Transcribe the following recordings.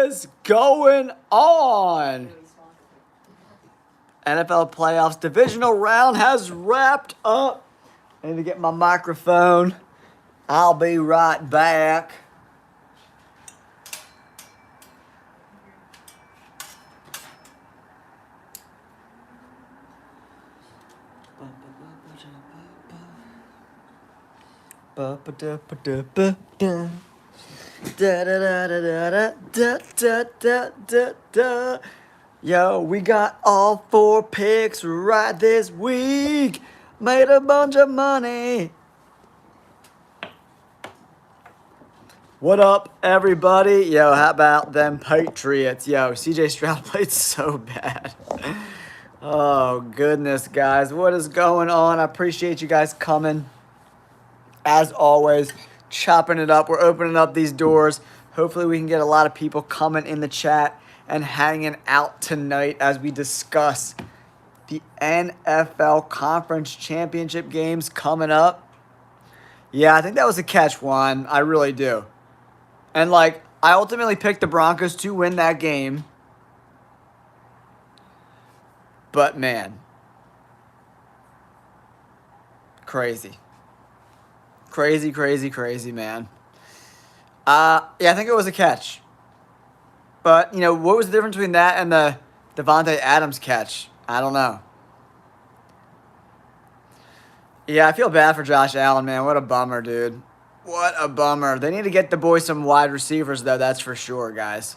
is going on? NFL playoffs divisional round has wrapped up. I need to get my microphone. I'll be right back. Yo, we got all 4 picks right this week. Made a bunch of money. What up, everybody? Yo, how about them Patriots? Yo, CJ Stroud played so bad. Oh, goodness, guys. What is going on? I appreciate you guys coming. As always, chopping it up. We're opening up these doors. Hopefully, we can get a lot of people coming in the chat and hanging out tonight as we discuss the NFL Conference Championship games coming up. Yeah, I think that was a catch, Juan. I really do. And, I ultimately picked the Broncos to win that game. But, man. Crazy. Crazy, crazy, crazy, man. Yeah, I think it was a catch. But, what was the difference between that and the Devontae Adams catch? I don't know. Yeah, I feel bad for Josh Allen, man. What a bummer, dude. What a bummer. They need to get the boys some wide receivers, though. That's for sure, guys.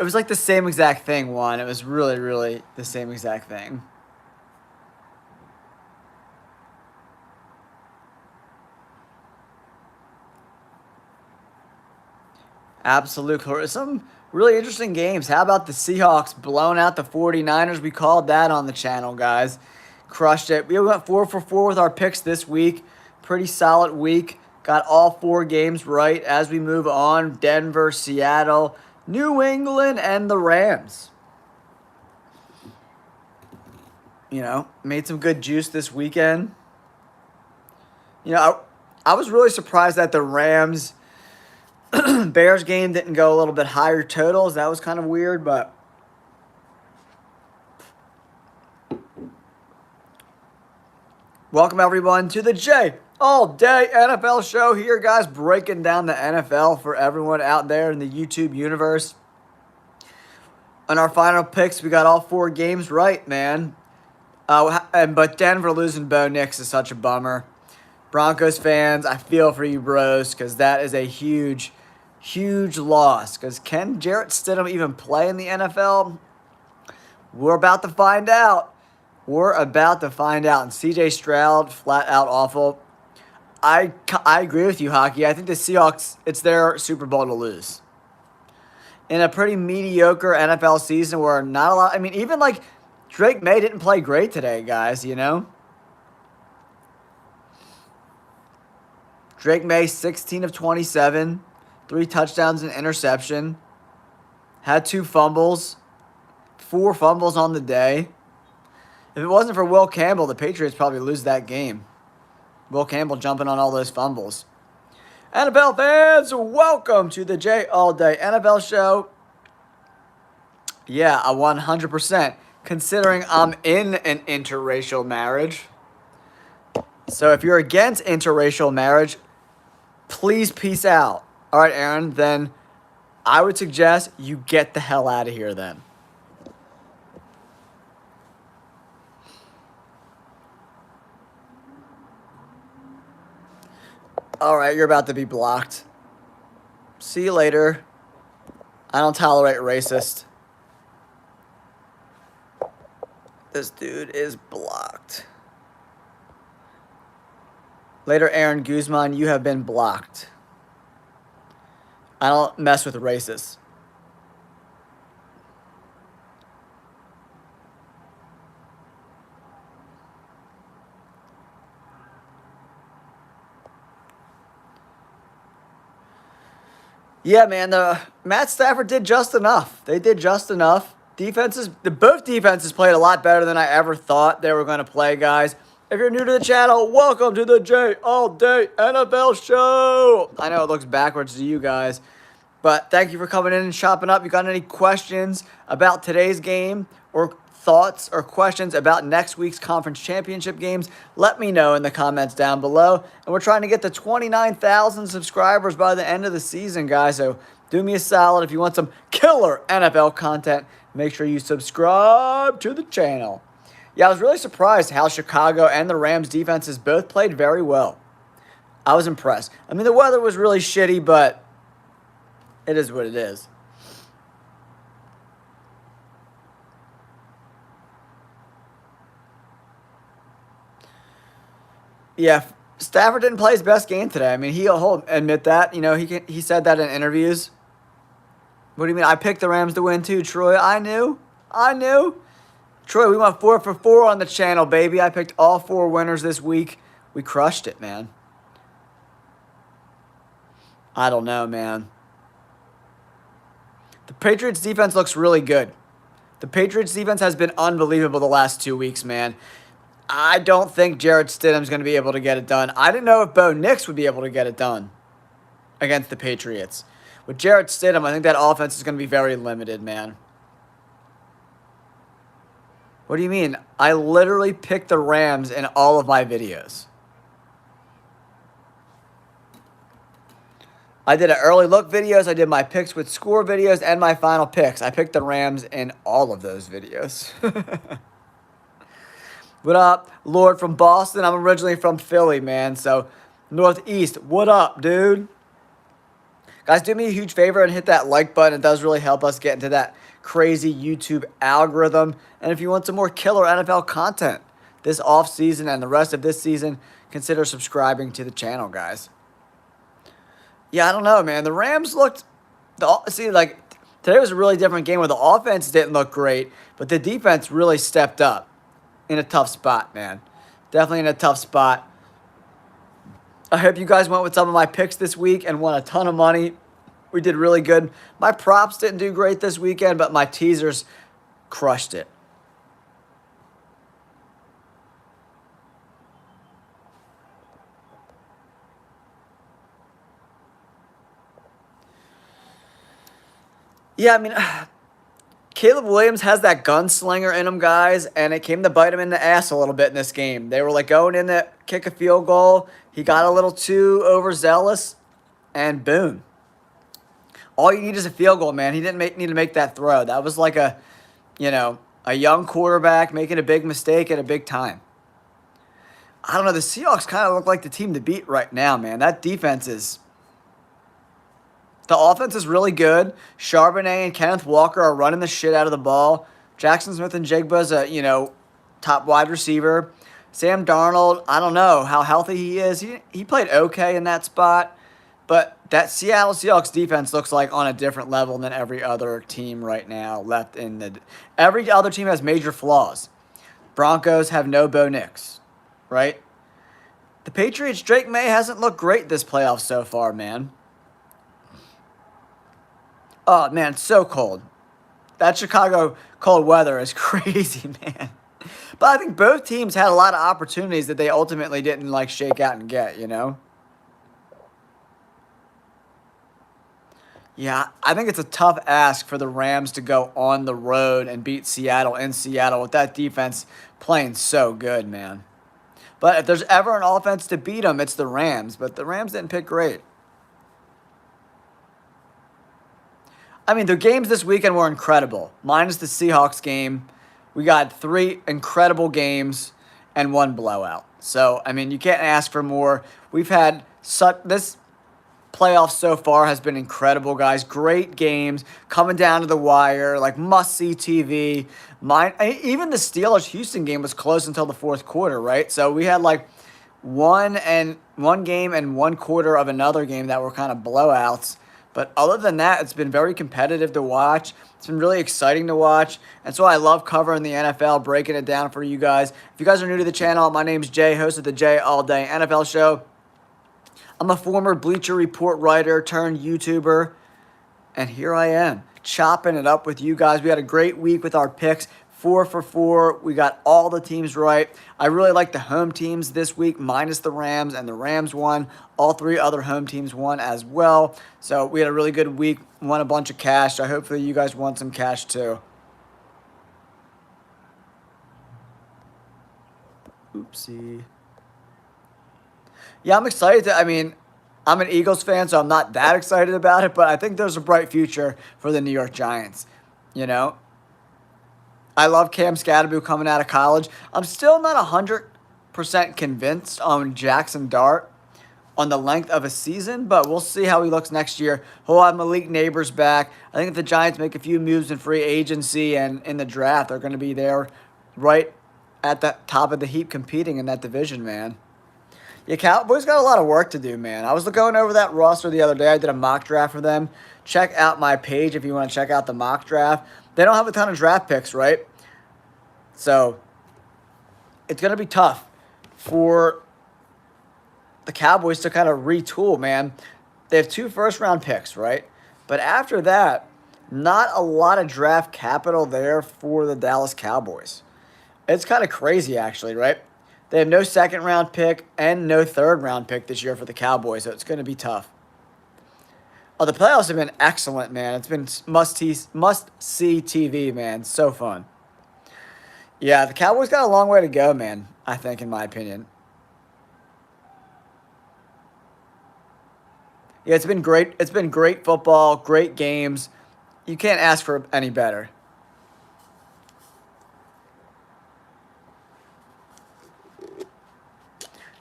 It was the same exact thing, Juan. It was really, really the same exact thing. Absolute. Some really interesting games. How about the Seahawks blowing out the 49ers? We called that on the channel, guys. Crushed it. We went 4 for 4 with our picks this week. Pretty solid week. Got all 4 games right as we move on. Denver, Seattle, New England, and the Rams. Made some good juice this weekend. I was really surprised that the Rams Bears game didn't go a little bit higher totals. That was kind of weird, but welcome everyone to the J All Day NFL show here, guys, breaking down the NFL for everyone out there in the YouTube universe. On our final picks, we got all 4 games right, man. But Denver losing Bo Nix is such a bummer. Broncos fans, I feel for you bros, because that is a huge, huge loss. Because can Jarrett Stidham even play in the NFL? We're about to find out. We're about to find out. And CJ Stroud, flat out awful. I agree with you, Hockey. I think the Seahawks, it's their Super Bowl to lose. In a pretty mediocre NFL season where not a lot, even Drake May didn't play great today, guys, Drake May, 16 of 27, 3 touchdowns and interception. Had 2 fumbles, 4 fumbles on the day. If it wasn't for Will Campbell, the Patriots probably lose that game. Will Campbell jumping on all those fumbles. NFL fans, welcome to the J All Day NFL show. Yeah, 100%. Considering I'm in an interracial marriage. So if you're against interracial marriage, please peace out. All right, Aaron, then I would suggest you get the hell out of here then. All right, you're about to be blocked. See you later. I don't tolerate racist. This dude is blocked. Later, Aaron Guzman, you have been blocked. I don't mess with racists. Yeah, man, Matt Stafford did just enough. They did just enough. Both defenses played a lot better than I ever thought they were going to play, guys. If you're new to the channel, welcome to the J All Day NFL Show. I know it looks backwards to you guys, but thank you for coming in and shopping up. You got any questions about today's game or thoughts or questions about next week's conference championship games? Let me know in the comments down below. And we're trying to get to 29,000 subscribers by the end of the season, guys. So do me a solid. If you want some killer NFL content, make sure you subscribe to the channel. Yeah, I was really surprised how Chicago and the Rams defenses both played very well. I was impressed. I mean, the weather was really shitty, but it is what it is. Yeah, Stafford didn't play his best game today. I mean, he'll admit that. You know, he said that in interviews. What do you mean? I picked the Rams to win too, Troy. I knew. Troy, we went 4 for 4 on the channel, baby. I picked all 4 winners this week. We crushed it, man. I don't know, man. The Patriots defense looks really good. The Patriots defense has been unbelievable the last 2 weeks, man. I don't think Jarrett Stidham's going to be able to get it done. I didn't know if Bo Nix would be able to get it done against the Patriots. With Jarrett Stidham, I think that offense is going to be very limited, man. What do you mean? I literally picked the Rams in all of my videos. I did an early look videos. I did my picks with score videos and my final picks. I picked the Rams in all of those videos. What up, Lord from Boston? I'm originally from Philly, man. So, Northeast. What up, dude? Guys, do me a huge favor and hit that like button. It does really help us get into that crazy YouTube algorithm. And if you want some more killer NFL content this offseason and the rest of this season, consider subscribing to the channel, guys. Yeah, I don't know, man. The Rams looked... today was a really different game where the offense didn't look great, but the defense really stepped up in a tough spot, man. Definitely in a tough spot. I hope you guys went with some of my picks this week and won a ton of money. We did really good. My props didn't do great this weekend, but my teasers crushed it. Yeah, I mean, Caleb Williams has that gunslinger in him, guys, and it came to bite him in the ass a little bit in this game. They were like going in to kick a field goal. He got a little too overzealous, and boom. All you need is a field goal, man. He didn't need to make that throw. That was like a young quarterback making a big mistake at a big time. I don't know. The Seahawks kind of look like the team to beat right now, man. That defense is... The offense is really good. Charbonnet and Kenneth Walker are running the shit out of the ball. Jackson Smith and Jigba's a, top wide receiver. Sam Darnold, I don't know how healthy he is. He played okay in that spot. But that Seattle Seahawks defense looks like on a different level than every other team right now left in the... Every other team has major flaws. Broncos have no Bo Nix, right? The Patriots, Drake May hasn't looked great this playoff so far, man. Oh, man, it's so cold. That Chicago cold weather is crazy, man. But I think both teams had a lot of opportunities that they ultimately didn't, shake out and get, Yeah, I think it's a tough ask for the Rams to go on the road and beat Seattle in Seattle with that defense playing so good, man. But if there's ever an offense to beat them, it's the Rams. But the Rams didn't pick great. I mean, the games this weekend were incredible. Minus the Seahawks game. We got 3 incredible games and 1 blowout. So, I mean, you can't ask for more. We've had this playoff so far has been incredible, guys. Great games coming down to the wire, must-see TV. Even the Steelers-Houston game was close until the fourth quarter, right? So we had one game and 1 quarter of another game that were kind of blowouts. But other than that, it's been very competitive to watch. It's been really exciting to watch. And so I love covering the NFL, breaking it down for you guys. If you guys are new to the channel, my name's Jay, host of the Jay All Day NFL Show. I'm a former Bleacher Report writer turned YouTuber. And here I am, chopping it up with you guys. We had a great week with our picks. 4 for 4. We got all the teams right. I really like the home teams this week, minus the Rams, and the Rams won. All 3 other home teams won as well. So we had a really good week, won a bunch of cash. So hopefully you guys won some cash too. Oopsie. Yeah, I'm excited. I'm an Eagles fan, so I'm not that excited about it, but I think there's a bright future for the New York Giants. You know, I love Cam Scatterbo coming out of college. I'm still not 100% convinced on Jackson Dart on the length of a season, but we'll see how he looks next year. He'll have Malik Neighbors back. I think if the Giants make a few moves in free agency and in the draft, they're going to be there right at the top of the heap competing in that division, man. Yeah, Cowboys got a lot of work to do, man. I was going over that roster the other day. I did a mock draft for them. Check out my page if you want to check out the mock draft. They don't have a ton of draft picks, right? So it's going to be tough for the Cowboys to kind of retool, man. They have 2 first-round picks, right? But after that, not a lot of draft capital there for the Dallas Cowboys. It's kind of crazy, actually, right? They have no second-round pick and no third-round pick this year for the Cowboys, so it's going to be tough. Oh, the playoffs have been excellent, man. It's been must-see TV, man. So fun. Yeah, the Cowboys got a long way to go, man, I think, in my opinion. Yeah, it's been great. It's been great football, great games. You can't ask for any better.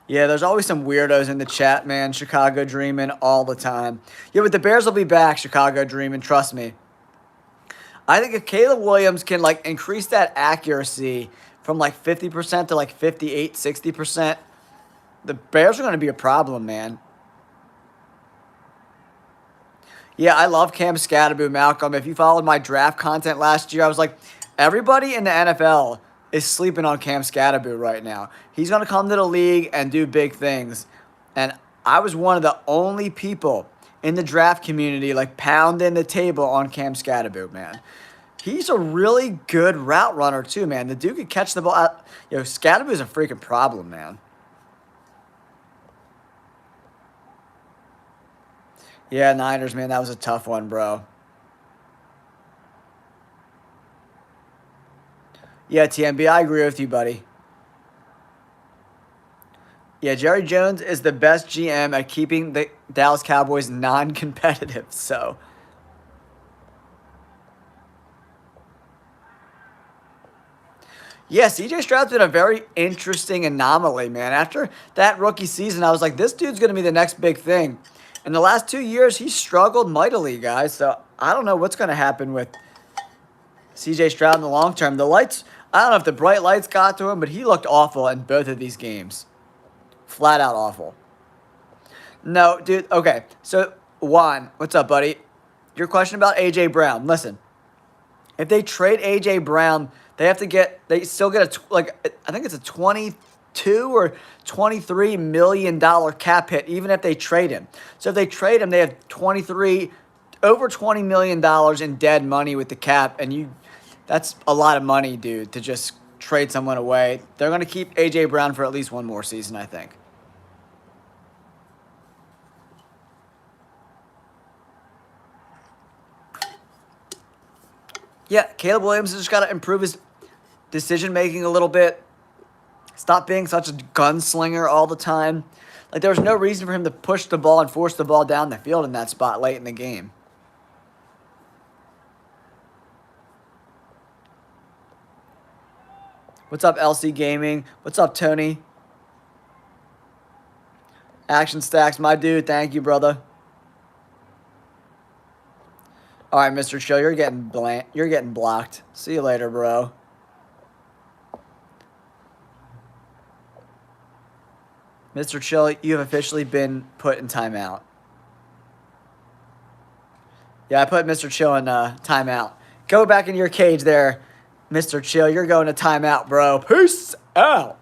Yeah, there's always some weirdos in the chat, man. Chicago dreaming all the time. Yeah, but the Bears will be back, Chicago dreaming. Trust me. I think if Caleb Williams can, increase that accuracy from, 50% to, 58, 60%, the Bears are going to be a problem, man. Yeah, I love Cam Scatterbo, Malcolm. If you followed my draft content last year, I was like, everybody in the NFL is sleeping on Cam Scatterbo right now. He's going to come to the league and do big things. And I was one of the only people in the draft community, pounding the table on Cam Scatterbo, man. He's a really good route runner, too, man. The dude could catch the ball out. Scatterbo is a freaking problem, man. Yeah, Niners, man, that was a tough one, bro. Yeah, TMB, I agree with you, buddy. Yeah, Jerry Jones is the best GM at keeping the Dallas Cowboys non-competitive, so. Yeah, CJ Stroud's been a very interesting anomaly, man. After that rookie season, I was like, this dude's going to be the next big thing. In the last 2 years, he's struggled mightily, guys, so I don't know what's going to happen with CJ Stroud in the long term. The lights, I don't know if the bright lights got to him, but he looked awful in both of these games. Flat out awful. No, dude, okay. So, Juan, what's up, buddy? Your question about A.J. Brown. Listen, if they trade A.J. Brown, they still get I think it's a 22 or $23 million cap hit, even if they trade him. So if they trade him, they have over $20 million in dead money with the cap, and that's a lot of money, dude, to just trade someone away. They're going to keep A.J. Brown for at least one more season, I think. Yeah, Caleb Williams has just got to improve his decision-making a little bit. Stop being such a gunslinger all the time. There was no reason for him to push the ball and force the ball down the field in that spot late in the game. What's up, LC Gaming? What's up, Tony? Action Stacks, my dude. Thank you, brother. All right, Mr. Chill, you're getting blocked. See you later, bro. Mr. Chill, you have officially been put in timeout. Yeah, I put Mr. Chill in timeout. Go back in your cage there, Mr. Chill. You're going to timeout, bro. Peace out.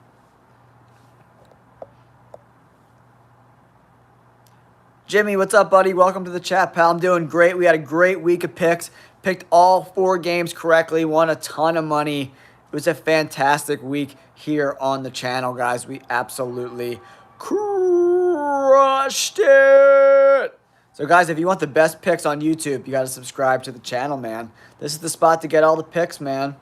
Jimmy, what's up, buddy? Welcome to the chat, pal. I'm doing great. We had a great week of picks. Picked all 4 games correctly. Won a ton of money. It was a fantastic week here on the channel, guys. We absolutely crushed it. So, guys, if you want the best picks on YouTube, you got to subscribe to the channel, man. This is the spot to get all the picks, man.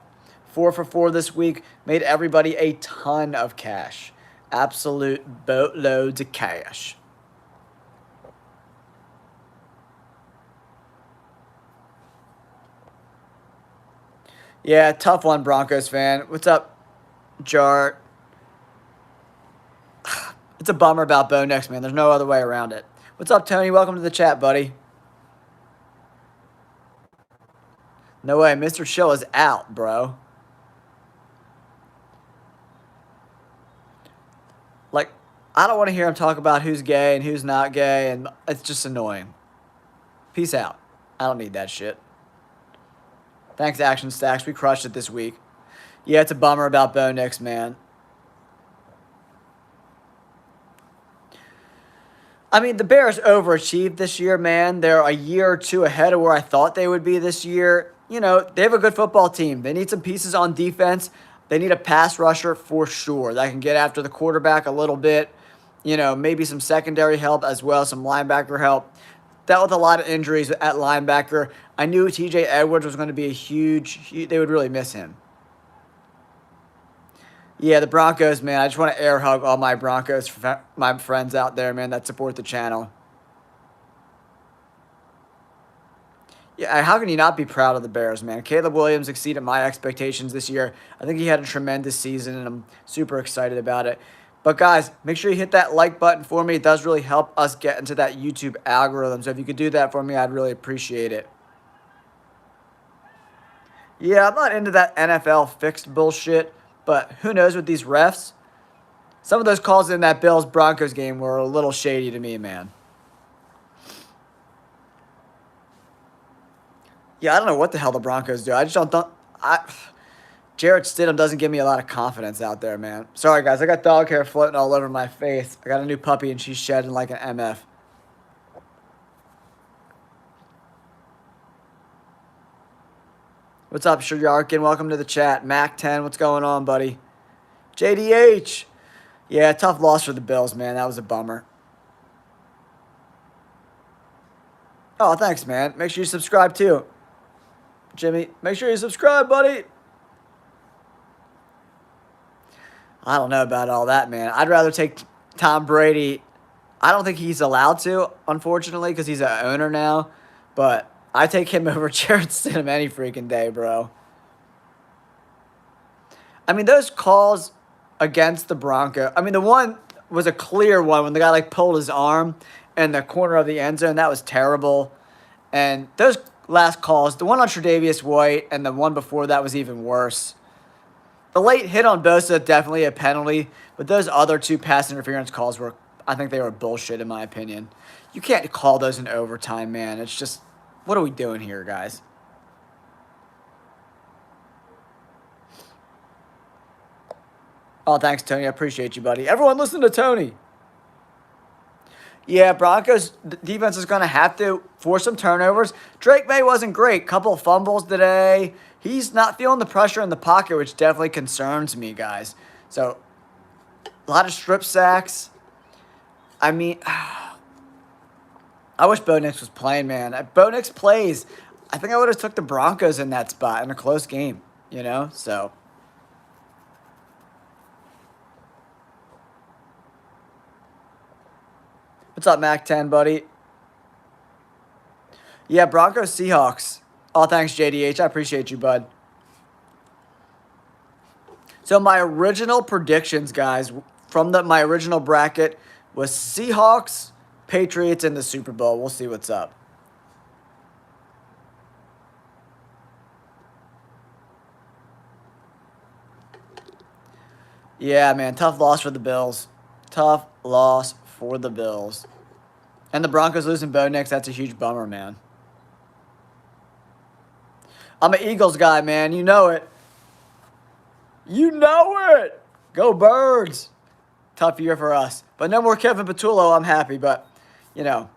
4 for 4 this week. Made everybody a ton of cash. Absolute boatloads of cash. Yeah, tough one, Broncos fan. What's up, Jart? It's a bummer about Bo Nix, man. There's no other way around it. What's up, Tony? Welcome to the chat, buddy. No way. Mr. Chill is out, bro. Like, I don't want to hear him talk about who's gay and who's not gay, and it's just annoying. Peace out. I don't need that shit. Thanks, Action Stacks. We crushed it this week. Yeah, it's a bummer about Bo Nix, man. I mean, the Bears overachieved this year, man. They're a year or two ahead of where I thought they would be this year. You know, they have a good football team. They need some pieces on defense. They need a pass rusher for sure that can get after the quarterback a little bit. You know, maybe some secondary help as well, some linebacker help. Dealt with a lot of injuries at linebacker. I knew TJ Edwards was going to be a huge, they would really miss him. Yeah, the Broncos, man. I just want to air hug all my Broncos, my friends out there, man, that support the channel. Yeah, how can you not be proud of the Bears, man? Caleb Williams exceeded my expectations this year. I think he had a tremendous season, and I'm super excited about it. But, guys, make sure you hit that like button for me. It does really help us get into that YouTube algorithm. So if you could do that for me, I'd really appreciate it. Yeah, I'm not into that NFL fixed bullshit. But who knows with these refs? Some of those calls in that Bills-Broncos game were a little shady to me, man. Yeah, I don't know what the hell the Broncos do. I just don't Jarrett Stidham doesn't give me a lot of confidence out there, man. Sorry, guys. I got dog hair floating all over my face. I got a new puppy, and she's shedding like an MF. What's up, Sharkin? Welcome to the chat. Mac10, what's going on, buddy? JDH. Yeah, tough loss for the Bills, man. That was a bummer. Oh, thanks, man. Make sure you subscribe, too. Jimmy, make sure you subscribe, buddy. I don't know about all that, man. I'd rather take Tom Brady. I don't think he's allowed to, unfortunately, because he's an owner now. But I take him over Jarrett Stidham any freaking day, bro. I mean, those calls against the Broncos. I mean, the one was a clear one when the guy, like, pulled his arm in the corner of the end zone. That was terrible. And those last calls, the one on Tre'Davious White and the one before that was even worse. The late hit on Bosa, definitely a penalty. But those other 2 pass interference calls were, I think they were bullshit, in my opinion. You can't call those in overtime, man. It's just, what are we doing here, guys? Oh, thanks, Tony. I appreciate you, buddy. Everyone listen to Tony. Yeah, Broncos defense is going to have to force some turnovers. Drake May wasn't great. Couple of fumbles today. He's not feeling the pressure in the pocket, which definitely concerns me, guys. So, a lot of strip sacks. I mean, I wish Bo Nix was playing, man. If Bo Nix plays, I think I would have took the Broncos in that spot in a close game, you know? So, what's up, Mac10, buddy? Yeah, Broncos, Seahawks. Oh, thanks, JDH. I appreciate you, bud. So my original predictions, guys, from my original bracket was Seahawks, Patriots in the Super Bowl. We'll see what's up. Yeah, man, tough loss for the Bills. Tough loss for the Bills. And the Broncos losing Bo Nix, that's a huge bummer, man. I'm an Eagles guy, man. You know it. You know it. Go Birds. Tough year for us. But no more Kevin Patullo. I'm happy, but, you know.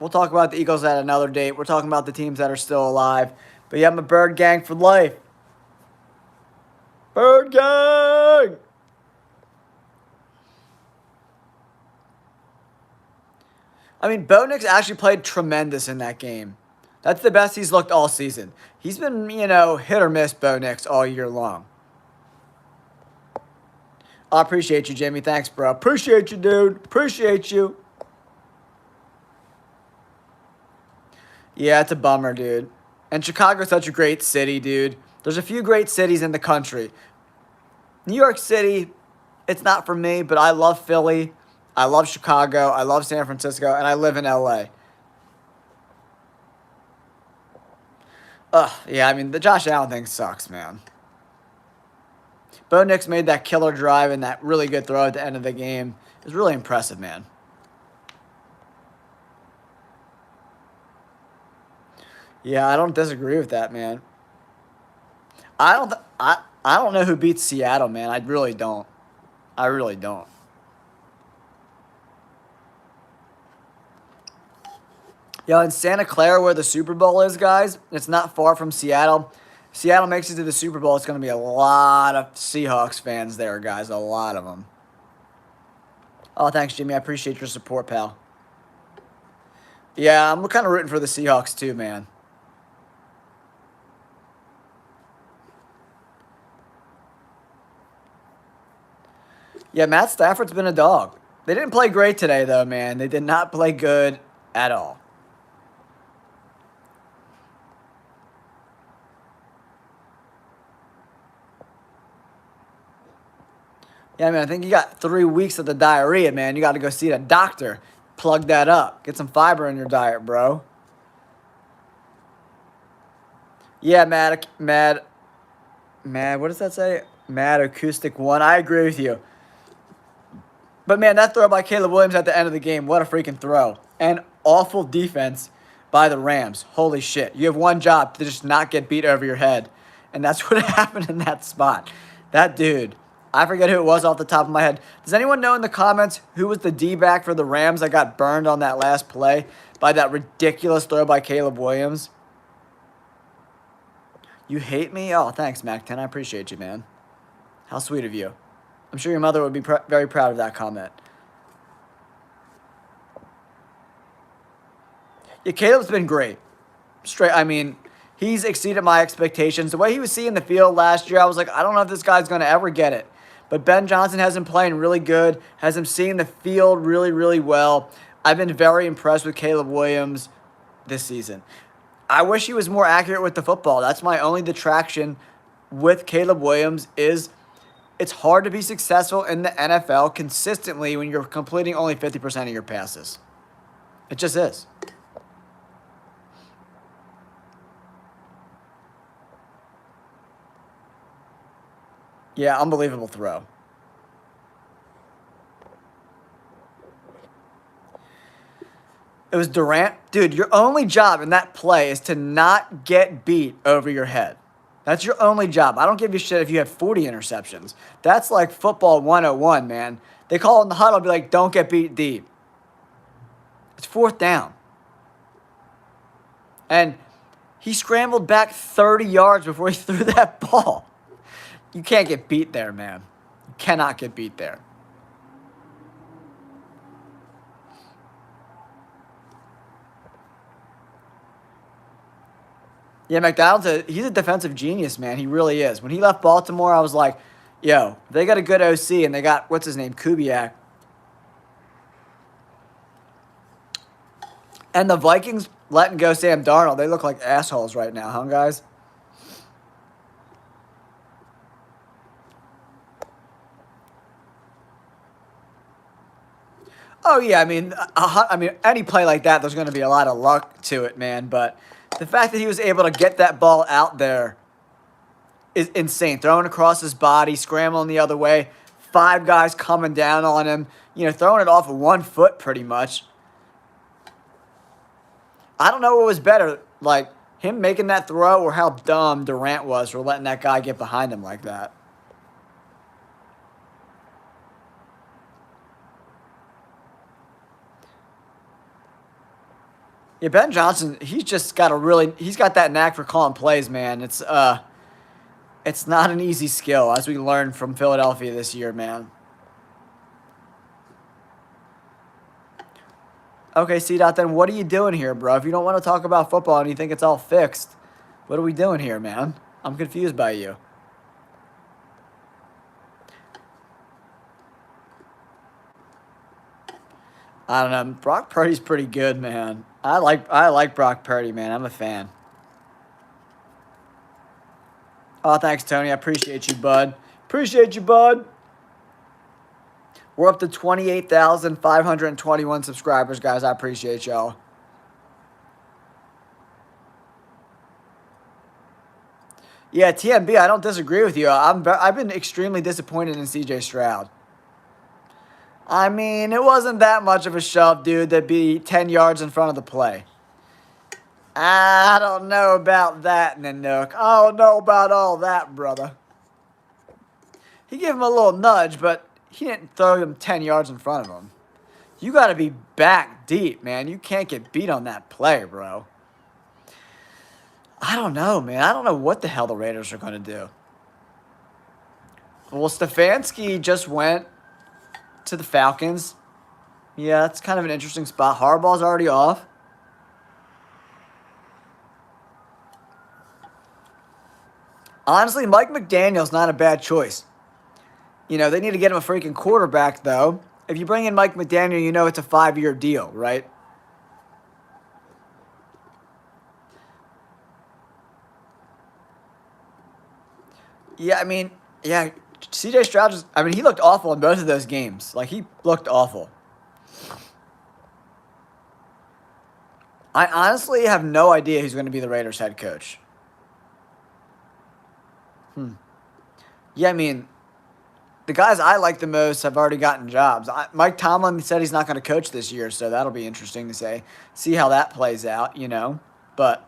We'll talk about the Eagles at another date. We're talking about the teams that are still alive. But yeah, I'm a Bird Gang for life. Bird Gang! I mean, Bo Nix actually played tremendous in that game. That's the best he's looked all season. He's been, hit or miss Bo Nix all year long. I appreciate you, Jimmy. Thanks, bro. Appreciate you, dude. Appreciate you. Yeah, it's a bummer, dude. And Chicago's such a great city, dude. There's a few great cities in the country. New York City, it's not for me, but I love Philly. I love Chicago. I love San Francisco. And I live in LA. Yeah, I mean, the Josh Allen thing sucks, man. Bo Nix made that killer drive and that really good throw at the end of the game. It was really impressive, man. Yeah, I don't disagree with that, man. I don't know who beats Seattle, man. I really don't. I really don't. Yo, in Santa Clara, where the Super Bowl is, guys, it's not far from Seattle. Seattle makes it to the Super Bowl. It's going to be a lot of Seahawks fans there, guys. A lot of them. Oh, thanks, Jimmy. I appreciate your support, pal. Yeah, I'm kind of rooting for the Seahawks, too, man. Yeah, Matt Stafford's been a dog. They didn't play great today, though, man. They did not play good at all. Yeah, man, I think you got 3 weeks of the diarrhea, man. You got to go see the doctor. Plug that up. Get some fiber in your diet, bro. Yeah, what does that say? Mad Acoustic 1. I agree with you. But, man, that throw by Caleb Williams at the end of the game, what a freaking throw. And awful defense by the Rams. Holy shit. You have one job to just not get beat over your head. And that's what happened in that spot. That dude, I forget who it was off the top of my head. Does anyone know in the comments who was the D-back for the Rams that got burned on that last play by that ridiculous throw by Caleb Williams? You hate me? Oh, thanks, Mac10. I appreciate you, man. How sweet of you. I'm sure your mother would be very proud of that comment. Yeah, Caleb's been great. I mean, he's exceeded my expectations. The way he was seeing the field last year, I was like, I don't know if this guy's going to ever get it. But Ben Johnson has him playing really good, has him seeing the field really, really well. I've been very impressed with Caleb Williams this season. I wish he was more accurate with the football. That's my only detraction with Caleb Williams is it's hard to be successful in the NFL consistently when you're completing only 50% of your passes. It just is. Yeah, unbelievable throw. It was Durant. Dude, your only job in that play is to not get beat over your head. That's your only job. I don't give you shit if you have 40 interceptions. That's like football 101, man. They call it in the huddle, be like, don't get beat deep. It's 4th down. And he scrambled back 30 yards before he threw that ball. You can't get beat there, man. You cannot get beat there. Yeah, McDonald's, he's a defensive genius, man. He really is. When he left Baltimore, I was like, yo, they got a good OC, and they got, what's his name, Kubiak. And the Vikings letting go Sam Darnold. They look like assholes right now, huh, guys? Oh, yeah, I mean, any play like that, there's going to be a lot of luck to it, man. But the fact that he was able to get that ball out there is insane. Throwing across his body, scrambling the other way, 5 guys coming down on him, throwing it off of 1 foot pretty much. I don't know what was better, like him making that throw or how dumb Durant was for letting that guy get behind him like that. Yeah, Ben Johnson, he's got that knack for calling plays, man. It's not an easy skill, as we learned from Philadelphia this year, man. Okay, C dot, then what are you doing here, bro? If you don't want to talk about football and you think it's all fixed, what are we doing here, man? I'm confused by you. I don't know. Brock Purdy's pretty good, man. I like Brock Purdy, man. I'm a fan. Oh, thanks, Tony. I appreciate you, bud. Appreciate you, bud. We're up to 28,521 subscribers, guys. I appreciate y'all. Yeah, TMB, I don't disagree with you. I've been extremely disappointed in CJ Stroud. I mean, it wasn't that much of a shove, dude, to be 10 yards in front of the play. I don't know about that, Nanook. I don't know about all that, brother. He gave him a little nudge, but he didn't throw him 10 yards in front of him. You got to be back deep, man. You can't get beat on that play, bro. I don't know, man. I don't know what the hell the Raiders are going to do. Well, Stefanski just went to the Falcons. Yeah, that's kind of an interesting spot. Harbaugh's already off. Honestly, Mike McDaniel's not a bad choice. You know, they need to get him a freaking quarterback, though. If you bring in Mike McDaniel, you know it's a 5-year deal, right? Yeah, I mean, yeah, CJ Stroud he looked awful in both of those games. Like, he looked awful. I honestly have no idea who's going to be the Raiders head coach. Yeah, I mean, the guys I like the most have already gotten jobs. Mike Tomlin said he's not going to coach this year, so that'll be interesting to see how that plays out, you know. But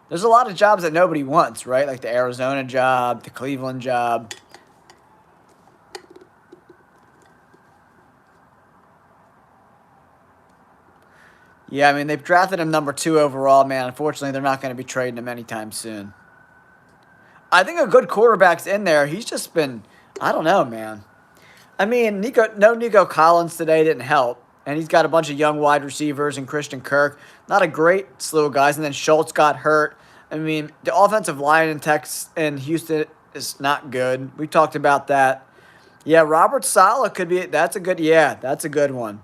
there's a lot of jobs that nobody wants, right? Like the Arizona job, the Cleveland job. Yeah, I mean, they've drafted him number 2 overall, man. Unfortunately, they're not going to be trading him anytime soon. I think a good quarterback's in there. He's just been, I don't know, man. I mean, Nico Collins today didn't help. And he's got a bunch of young wide receivers and Christian Kirk. Not a great slew of guys. And then Schultz got hurt. I mean, the offensive line in Houston is not good. We talked about that. Yeah, Robert Saleh could be, that's a good one.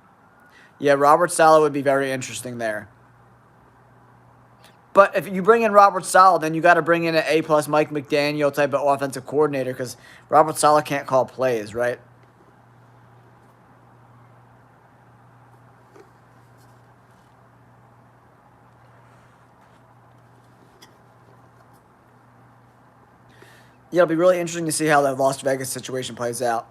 Yeah, Robert Saleh would be very interesting there. But if you bring in Robert Saleh, then you got to bring in an A+ Mike McDaniel type of offensive coordinator because Robert Saleh can't call plays, right? Yeah, it'll be really interesting to see how that Las Vegas situation plays out.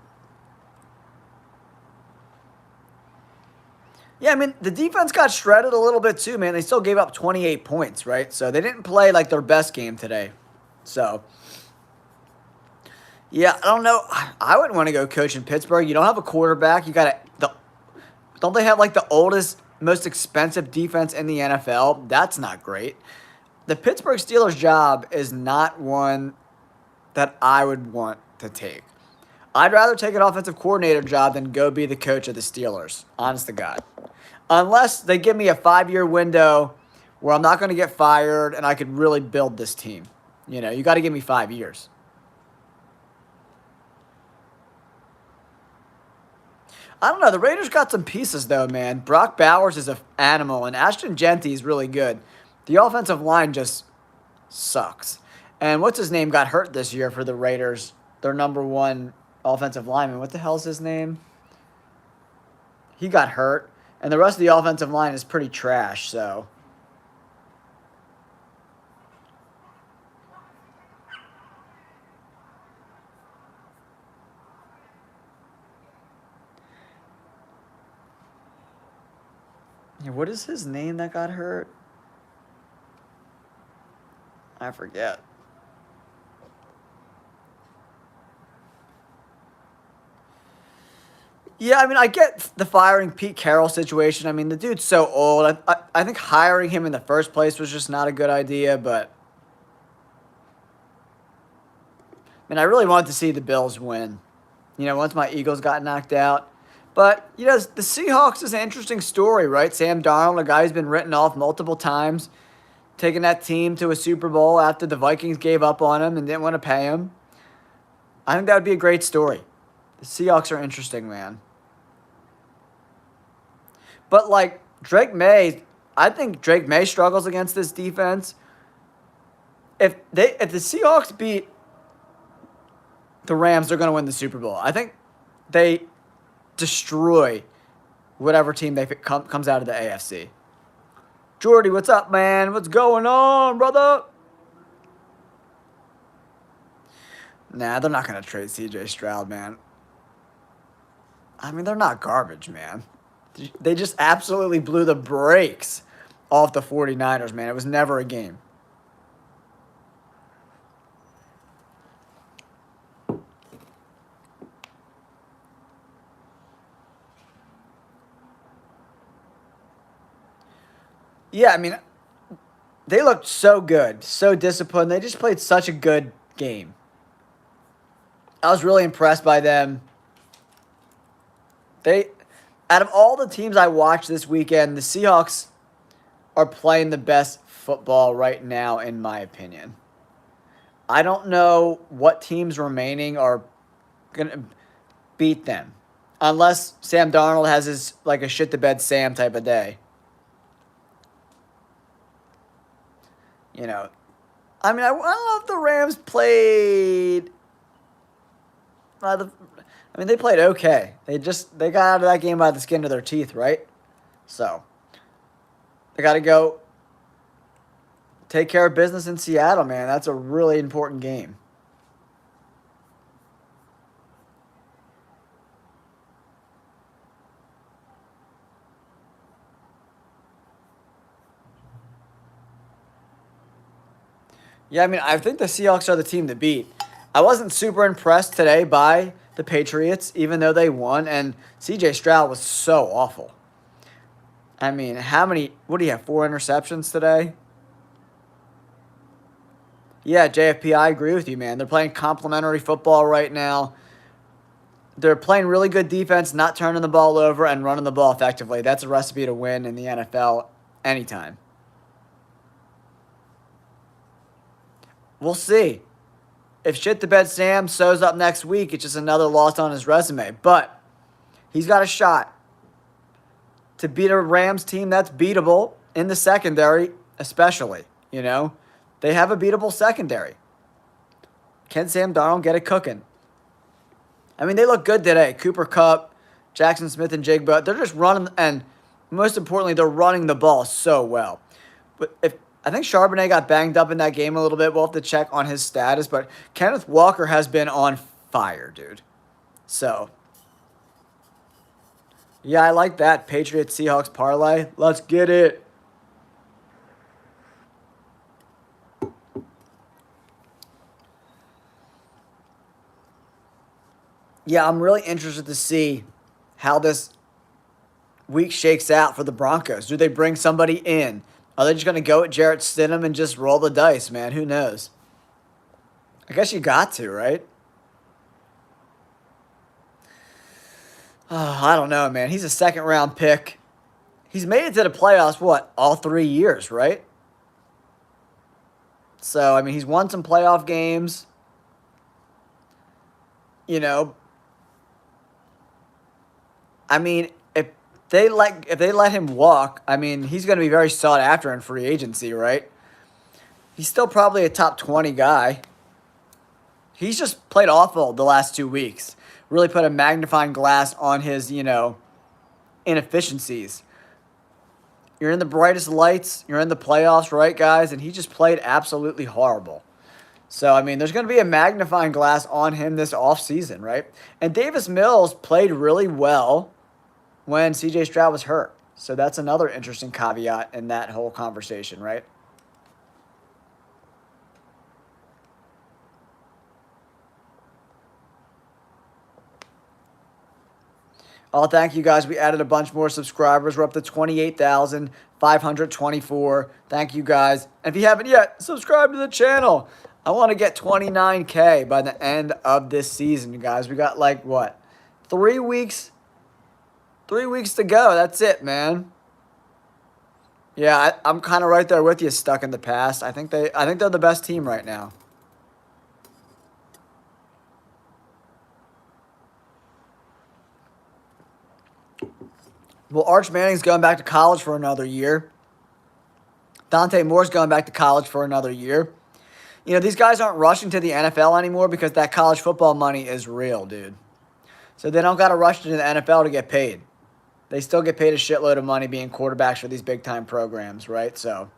Yeah, I mean, the defense got shredded a little bit too, man. They still gave up 28 points, right? So they didn't play like their best game today. So, yeah, I don't know. I wouldn't want to go coach in Pittsburgh. You don't have a quarterback. Don't they have like the oldest, most expensive defense in the NFL? That's not great. The Pittsburgh Steelers job is not one that I would want to take. I'd rather take an offensive coordinator job than go be the coach of the Steelers. Honest to God. Unless they give me a 5-year window where I'm not going to get fired and I could really build this team. You know, you got to give me 5 years. I don't know. The Raiders got some pieces, though, man. Brock Bowers is an animal, and Ashton Genty is really good. The offensive line just sucks. And what's his name got hurt this year for the Raiders? Their number 1 offensive lineman. What the hell's his name? He got hurt. And the rest of the offensive line is pretty trash, so. Yeah, what is his name that got hurt? I forget. Yeah, I mean, I get the firing Pete Carroll situation. I mean, the dude's so old. I think hiring him in the first place was just not a good idea, but I mean, I really wanted to see the Bills win. Once my Eagles got knocked out. But, the Seahawks is an interesting story, right? Sam Darnold, a guy who's been written off multiple times, taking that team to a Super Bowl after the Vikings gave up on him and didn't want to pay him. I think that would be a great story. The Seahawks are interesting, man. But, like, I think Drake May struggles against this defense. If the Seahawks beat the Rams, they're going to win the Super Bowl. I think they destroy whatever team comes out of the AFC. Jordy, what's up, man? What's going on, brother? Nah, they're not going to trade C.J. Stroud, man. I mean, they're not garbage, man. They just absolutely blew the brakes off the 49ers, man. It was never a game. Yeah, I mean, they looked so good, so disciplined. They just played such a good game. I was really impressed by them. Out of all the teams I watched this weekend, the Seahawks are playing the best football right now, in my opinion. I don't know what teams remaining are going to beat them, unless Sam Darnold has his, like, a shit-to-bed Sam type of day. I mean, I don't know if the Rams played. They played okay. They got out of that game by the skin of their teeth, right? So they got to go take care of business in Seattle, man. That's a really important game. Yeah, I mean, I think the Seahawks are the team to beat. I wasn't super impressed today by the Patriots, even though they won, and C.J. Stroud was so awful. I mean, what do you have, 4 interceptions today? Yeah, JFP, I agree with you, man. They're playing complimentary football right now. They're playing really good defense, not turning the ball over, and running the ball effectively. That's a recipe to win in the NFL anytime. We'll see. If shit-the-bed Sam shows up next week, it's just another loss on his resume. But he's got a shot to beat a Rams team that's beatable in the secondary, especially. They have a beatable secondary. Can Sam Darnold get it cooking? I mean, they look good today. Cooper Kupp, Jackson Smith, and Jigba. They're just running, and most importantly, they're running the ball so well. But I think Charbonnet got banged up in that game a little bit. We'll have to check on his status. But Kenneth Walker has been on fire, dude. So, yeah, I like that. Patriots-Seahawks parlay. Let's get it. Yeah, I'm really interested to see how this week shakes out for the Broncos. Do they bring somebody in? Are they just going to go at Jarrett Stidham and just roll the dice, man? Who knows? I guess you got to, right? Oh, I don't know, man. He's a second-round pick. He's made it to the playoffs, all 3 years, right? So, I mean, he's won some playoff games. I mean, if they let him walk, I mean, he's going to be very sought after in free agency, right? He's still probably a top 20 guy. He's just played awful the last 2 weeks. Really put a magnifying glass on his, inefficiencies. You're in the brightest lights. You're in the playoffs, right, guys? And he just played absolutely horrible. So, I mean, there's going to be a magnifying glass on him this offseason, right? And Davis Mills played really well when C.J. Stroud was hurt. So that's another interesting caveat in that whole conversation, right? Oh, thank you guys. We added a bunch more subscribers. We're up to 28,524. Thank you guys. And if you haven't yet, subscribe to the channel. I want to get 29K by the end of this season, guys. We got like what? 3 weeks. 3 weeks to go. That's it, man. Yeah, I'm kind of right there with you, stuck in the past. I think they're the best team right now. Well, Arch Manning's going back to college for another year. Dante Moore's going back to college for another year. You know, these guys aren't rushing to the NFL anymore because that college football money is real, dude. So they don't got to rush to the NFL to get paid. They still get paid a shitload of money being quarterbacks for these big-time programs, right? So,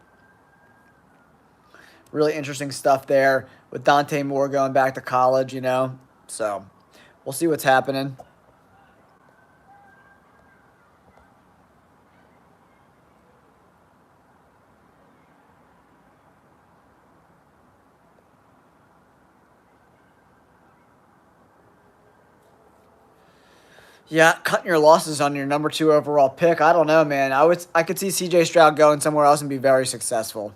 really interesting stuff there with Dante Moore going back to college, you know. So, we'll see what's happening. Yeah, cutting your losses on your number 2 overall pick. I don't know, man. I could see C.J. Stroud going somewhere else and be very successful.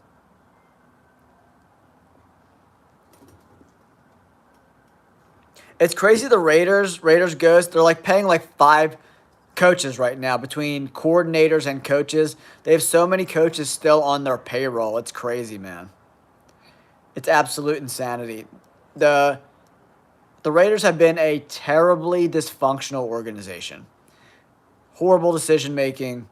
It's crazy the Raiders ghost. They're like paying like 5 coaches right now between coordinators and coaches. They have so many coaches still on their payroll. It's crazy, man. It's absolute insanity. The Raiders have been a terribly dysfunctional organization. Horrible decision making.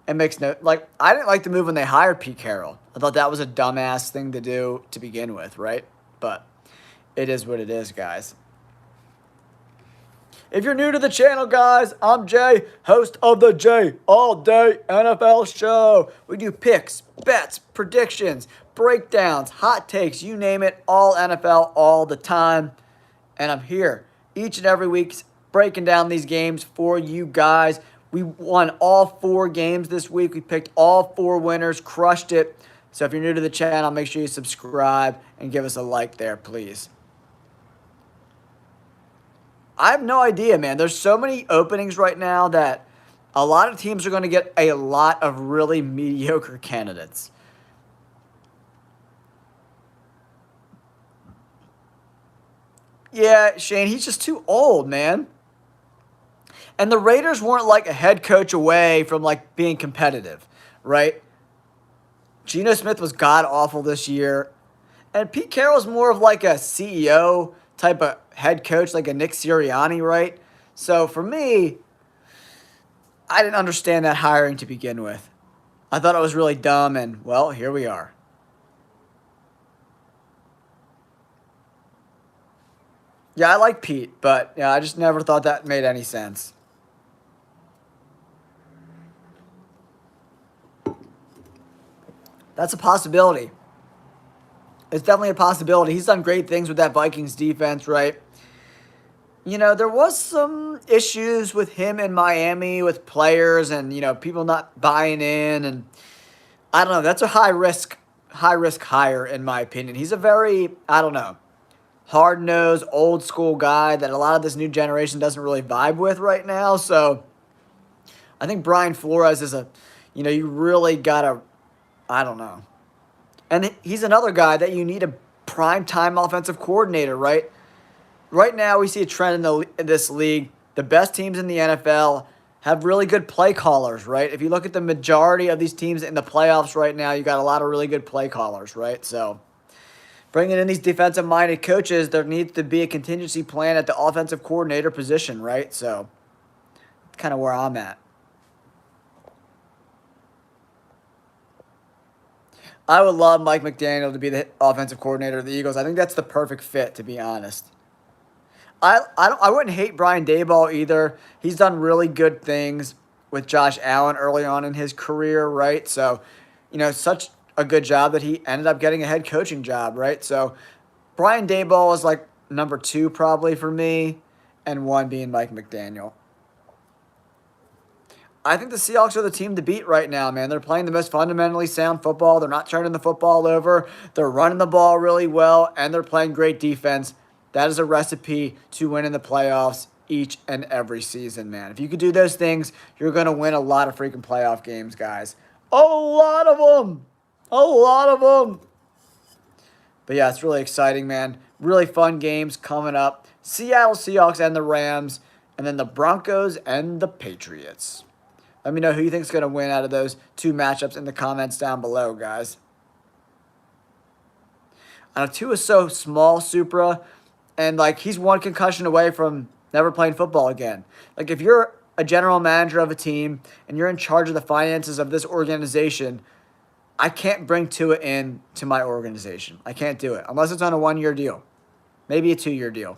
It makes no like I didn't like the move when they hired Pete Carroll. I thought that was a dumbass thing to do to begin with, right? But it is what it is, guys. If you're new to the channel, guys, I'm Jay, host of the Jay All Day NFL Show. We do picks, bets, predictions, breakdowns, hot takes, you name it, all NFL all the time. And I'm here each and every week breaking down these games for you guys. We won all 4 games this week. We picked all 4 winners, crushed it. So if you're new to the channel, make sure you subscribe and give us a like there, please. I have no idea, man. There's so many openings right now that a lot of teams are going to get a lot of really mediocre candidates. Yeah, Shane, he's just too old, man. And the Raiders weren't like a head coach away from like being competitive, right? Geno Smith was god-awful this year. And Pete Carroll's more of like a CEO type of head coach, like a Nick Sirianni, right? So for me, I didn't understand that hiring to begin with. I thought it was really dumb, and, well, here we are. Yeah, I like Pete, but yeah, I just never thought that made any sense. That's a possibility. It's definitely a possibility. He's done great things with that Vikings defense, right? You know, there was some issues with him in Miami with players and, you know, people not buying in. And I don't know. That's a high-risk hire, in my opinion. He's a very, I don't know, hard-nosed, old-school guy that a lot of this new generation doesn't really vibe with right now. So I think Brian Flores is a, you know, you really got to, I don't know. And he's another guy that you need a prime-time offensive coordinator, right? Right now, we see a trend in this league. The best teams in the NFL have really good play callers, right? If you look at the majority of these teams in the playoffs right now, you got a lot of really good play callers, right? So bringing in these defensive-minded coaches, there needs to be a contingency plan at the offensive coordinator position, right? So that's kind of where I'm at. I would love Mike McDaniel to be the offensive coordinator of the Eagles. I think that's the perfect fit, to be honest. I wouldn't hate Brian Daboll either. He's done really good things with Josh Allen early on in his career, right? So, you know, such a good job that he ended up getting a head coaching job, right? So, Brian Daboll is like number 2 probably for me, and 1 being Mike McDaniel. I think the Seahawks are the team to beat right now, man. They're playing the most fundamentally sound football. They're not turning the football over. They're running the ball really well, and they're playing great defense. That is a recipe to win in the playoffs each and every season, man. If you could do those things, you're going to win a lot of freaking playoff games, guys. A lot of them. A lot of them. But yeah, it's really exciting, man. Really fun games coming up. Seattle Seahawks and the Rams, and then the Broncos and the Patriots. Let me know who you think is going to win out of those two matchups in the comments down below, guys. I know Tua is so small, Supra, and like he's one concussion away from never playing football again. Like if you're a general manager of a team and you're in charge of the finances of this organization, I can't bring Tua in to my organization. I can't do it unless it's on a 1-year deal, maybe a 2-year deal.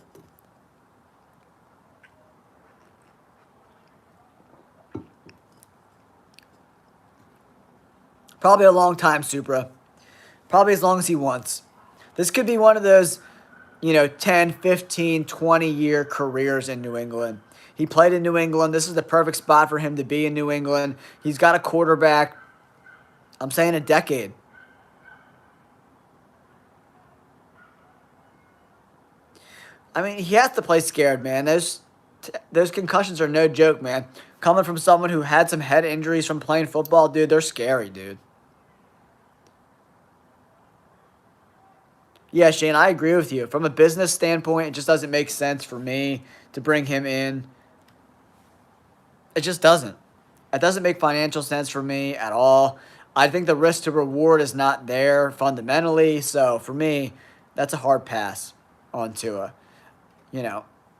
Probably a long time, Supra. Probably as long as he wants. This could be one of those, 10, 15, 20-year careers in New England. He played in New England. This is the perfect spot for him to be in New England. He's got a quarterback. I'm saying a decade. I mean, he has to play scared, man. Those concussions are no joke, man. Coming from someone who had some head injuries from playing football, dude, they're scary, dude. Yeah, Shane, I agree with you. From a business standpoint, it just doesn't make sense for me to bring him in. It just doesn't. It doesn't make financial sense for me at all. I think the risk to reward is not there fundamentally. So for me, that's a hard pass on Tua.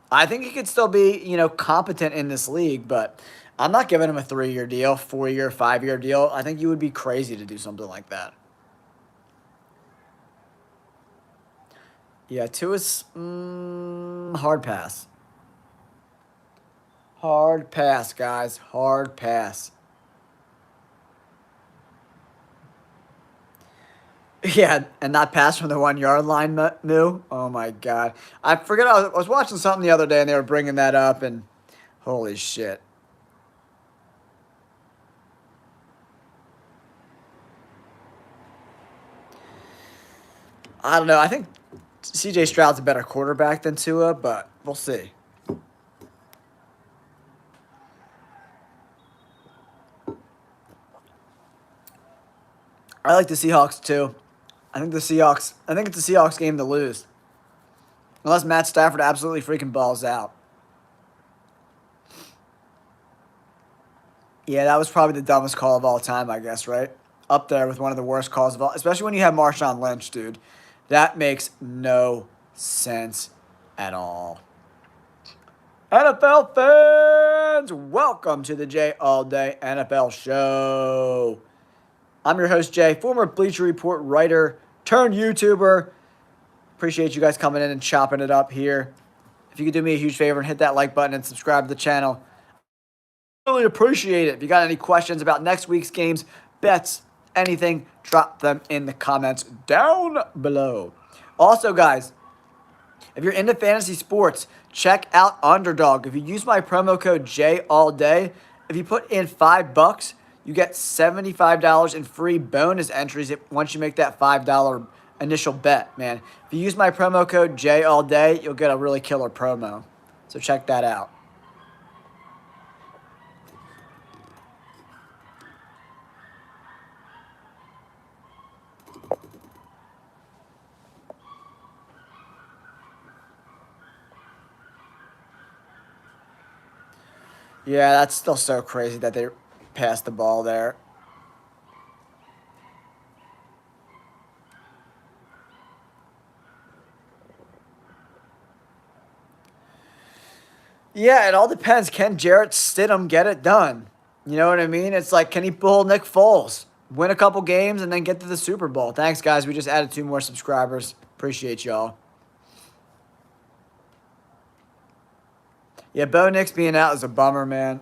I think he could still be, competent in this league, but I'm not giving him a 3-year deal, 4-year, 5-year deal. I think you would be crazy to do something like that. Yeah, Tua's hard pass. Hard pass, guys. Hard pass. Yeah, and not pass from the 1-yard line, Moo. Oh, my God. I forget, I was watching something the other day, and they were bringing that up, and holy shit. I don't know. I think C.J. Stroud's a better quarterback than Tua, but we'll see. I like the Seahawks, too. I think it's the Seahawks game to lose. Unless Matt Stafford absolutely freaking balls out. Yeah, that was probably the dumbest call of all time, I guess, right? Up there with one of the worst calls of all, especially when you have Marshawn Lynch, dude. That makes no sense at all. NFL fans, welcome to the Jay All Day NFL Show. I'm your host, Jay, former Bleacher Report writer turned YouTuber. Appreciate you guys coming in and chopping it up here. If you could do me a huge favor and hit that like button and subscribe to the channel, really appreciate it. If you got any questions about next week's games, bets, anything, drop them in the comments down below. Also, guys, if you're into fantasy sports, check out Underdog. If you use my promo code JALLDAY, if you put in $5, you get $75 in free bonus entries once you make that $5 initial bet, man. If you use my promo code JALLDAY, you'll get a really killer promo. So check that out. Yeah, that's still so crazy that they passed the ball there. Yeah, it all depends. Can Jarrett Stidham get it done? You know what I mean? It's like, can he pull Nick Foles? Win a couple games and then get to the Super Bowl. Thanks, guys. We just added 2 more subscribers. Appreciate y'all. Yeah, Bo Nix being out is a bummer, man.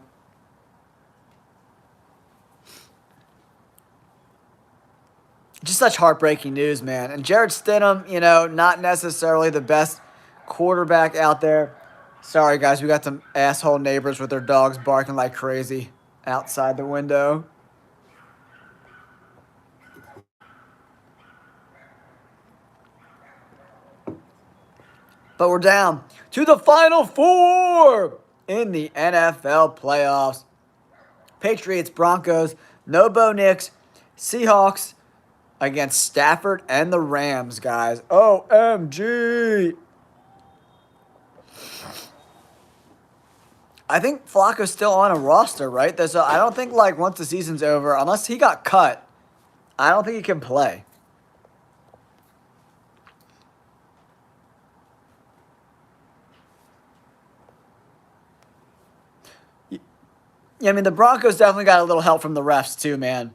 Just such heartbreaking news, man. And Jarrett Stidham, not necessarily the best quarterback out there. Sorry, guys. We got some asshole neighbors with their dogs barking like crazy outside the window. But we're down to the Final Four. in the NFL playoffs. Patriots, Broncos, no Bo Nix, Seahawks against Stafford and the Rams, guys. OMG. I think Flacco's still on a roster, right? I don't think, like, once the season's over, unless he got cut, I don't think he can play. Yeah, I mean, the Broncos definitely got a little help from the refs, too, man.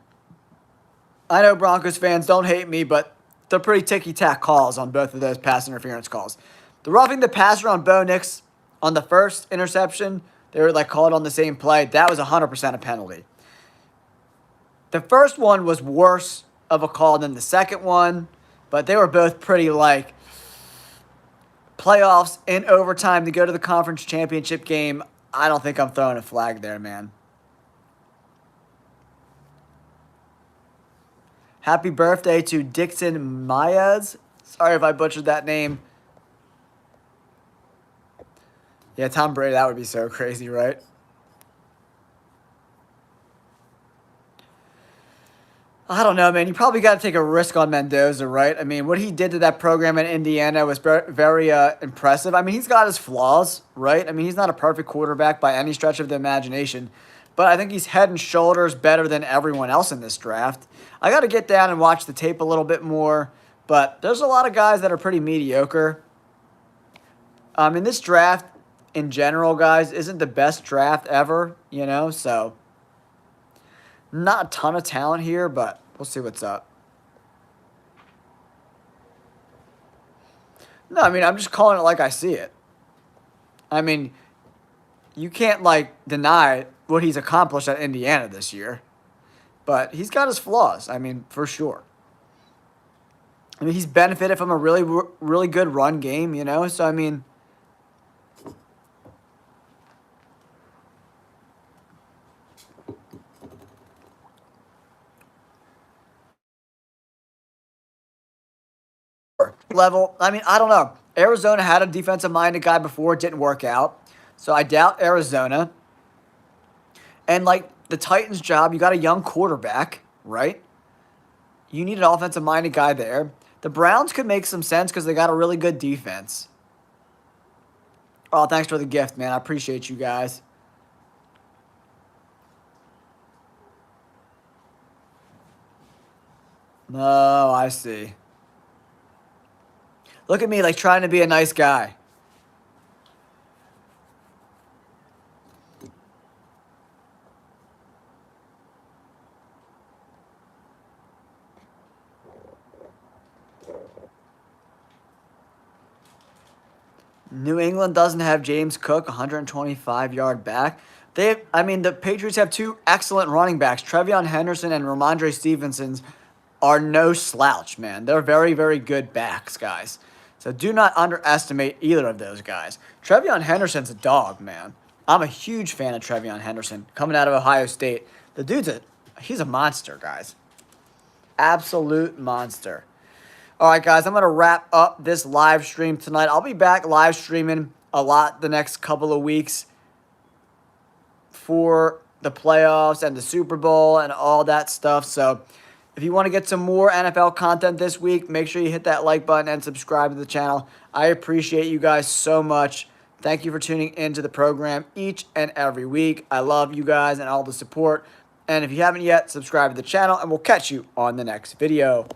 I know Broncos fans don't hate me, but they're pretty ticky-tack calls on both of those pass interference calls. The roughing the passer on Bo Nix on the first interception, they were, like, called on the same play. That was 100% a penalty. The first one was worse of a call than the second one, but they were both pretty, like, playoffs in overtime to go to the conference championship game. I don't think I'm throwing a flag there, man. Happy birthday to Dixon Mayaz. Sorry if I butchered that name. Yeah, Tom Brady, that would be so crazy, right? I don't know, man. You probably got to take a risk on Mendoza, right? I mean, what he did to that program in Indiana was very impressive. I mean, he's got his flaws, right? I mean, he's not a perfect quarterback by any stretch of the imagination. But I think he's head and shoulders better than everyone else in this draft. I got to get down and watch the tape a little bit more. But there's a lot of guys that are pretty mediocre. In this draft, in general, guys, isn't the best draft ever, you know? So, not a ton of talent here, but we'll see what's up. No, I mean, I'm just calling it like I see it. I mean, you can't, like, deny what he's accomplished at Indiana this year. But he's got his flaws, I mean, for sure. I mean, he's benefited from a really good run game, you know? So, I mean, level, I mean, I don't know. Arizona had a defensive-minded guy before. It didn't work out. So I doubt Arizona. And, like, the Titans' job, you got a young quarterback, right? You need an offensive-minded guy there. The Browns could make some sense because they got a really good defense. Oh, thanks for the gift, man. I appreciate you guys. No, I see. Look at me, like, trying to be a nice guy. New England doesn't have James Cook, 125-yard back. The Patriots have two excellent running backs. Trevion Henderson and Ramondre Stevenson are no slouch, man. They're very, very good backs, guys. So do not underestimate either of those guys. Trevion Henderson's a dog, man. I'm a huge fan of Trevion Henderson coming out of Ohio State. The he's a monster, guys. Absolute monster. All right, guys, I'm going to wrap up this live stream tonight. I'll be back live streaming a lot the next couple of weeks for the playoffs and the Super Bowl and all that stuff. So if you want to get some more NFL content this week, make sure you hit that like button and subscribe to the channel. I appreciate you guys so much. Thank you for tuning into the program each and every week. I love you guys and all the support. And if you haven't yet, subscribe to the channel, and we'll catch you on the next video.